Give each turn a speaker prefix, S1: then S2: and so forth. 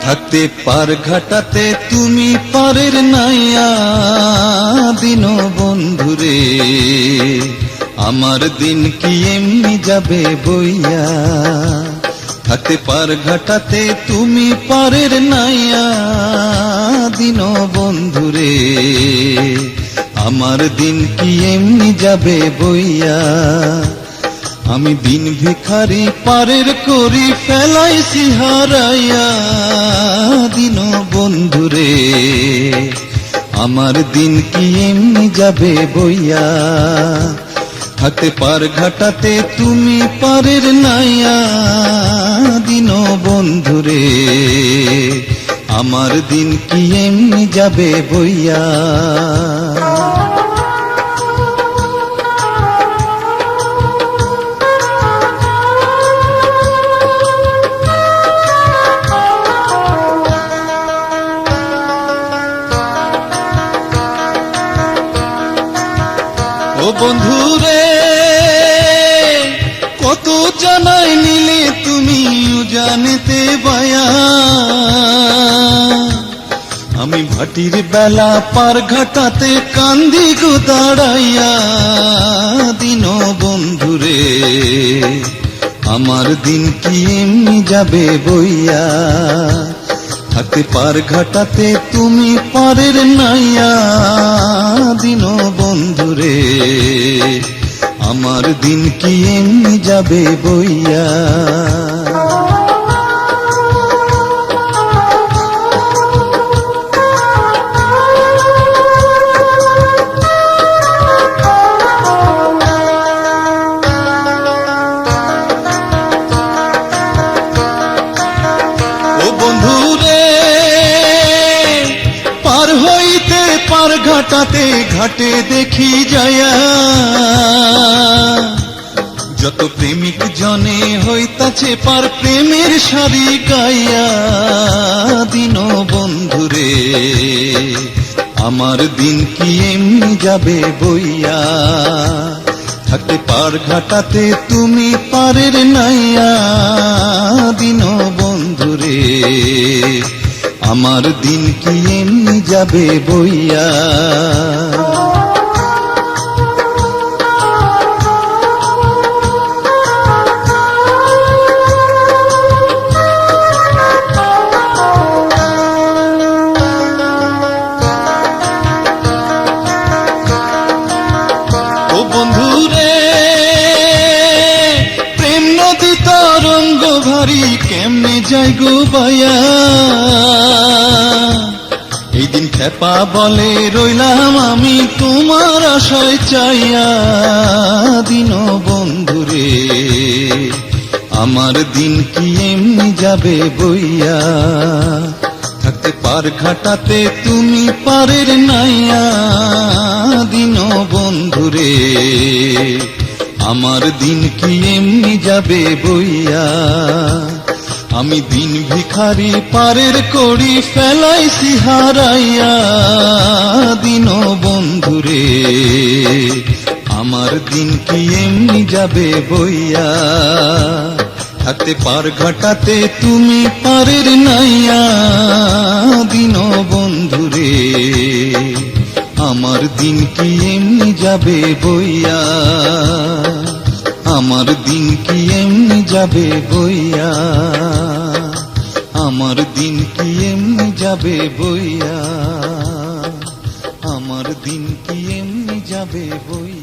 S1: থাকতে পার ঘাটাতে তুমি পারের নাইয়া দিন বন্ধুরে, আমার দিন কি এমনি যাবে বইয়া। থাকতে পার ঘাটাতে তুমি পারের নাইয়া দিন বন্ধুরে, আমার দিন কি এমনি যাবে বইয়া। আমি দিন ভিখারি পারের করি ফেলাইছি হারাইয়া দিন বন্ধুরে, আমার দিন কি এমনি যাবে বইয়া। থাকতে পার ঘাটাতে তুমি পারের নাইয়া দিন বন্ধুরে, আমার দিন কি এমনি যাবে বইয়া। ও বন্ধুরে কত জানাই নিলে তুমি জানতে বায়া, আমি ভাটির বেলা পার ঘাটাতে কান্দি গো দাঁড়াইয়া দিন বন্ধুরে, আমার দিন কি এমনি যাবে বইয়া। থাকতে পার ঘাটাতে তুমি পারের নাইয়া দিন বন্ধুরে, আমার দিন কি এমনি যাবে বইয়া। ও বন্ধুরে পার হইতে পার ঘাটাতে ঘাটে দেখি যায়া, যত প্রেমিক জনে হইতাছে পার প্রেমের সারি গাইয়া দিন বন্ধুরে, আমার দিন কি এমনি যাবে বইয়া। থাকতে পার ঘাটাতে তুমি পারের নাইয়া দিন বন্ধুরে, আমার দিন কি এমনি যাবে বইয়া। ও বন্ধুরে প্রেম নদী তরঙ্গ ভারী কেমনে যাই গো বায়া, এই দিন খেপা বলে রইলাম আমি তোমার আশায় চাইয়া দিন বন্ধুরে, আমার দিন কি এমনি যাবে বইয়া। থাকতে পার ঘাটাতে তুমি পারের নাইয়া দিন বন্ধুরে, আমার দিন কি এমনি যাবে বইয়া। আমি দিন ভিখারি পারের করি ফেলাইছি হারাইয়া দিন বন্ধুরে, আমার দিন কি এমনি যাবে বইয়া। থাকতে পার ঘাটাতে তুমি পারের নাইয়া দিন বন্ধুরে, আমার দিন কি এমনি যাবে বইয়া। আমার দিন কি এমনি যাবে বইয়া, আমার দিন কি এমনি যাবে বইয়া, আমার দিন কি এমনি যাবে বইয়া।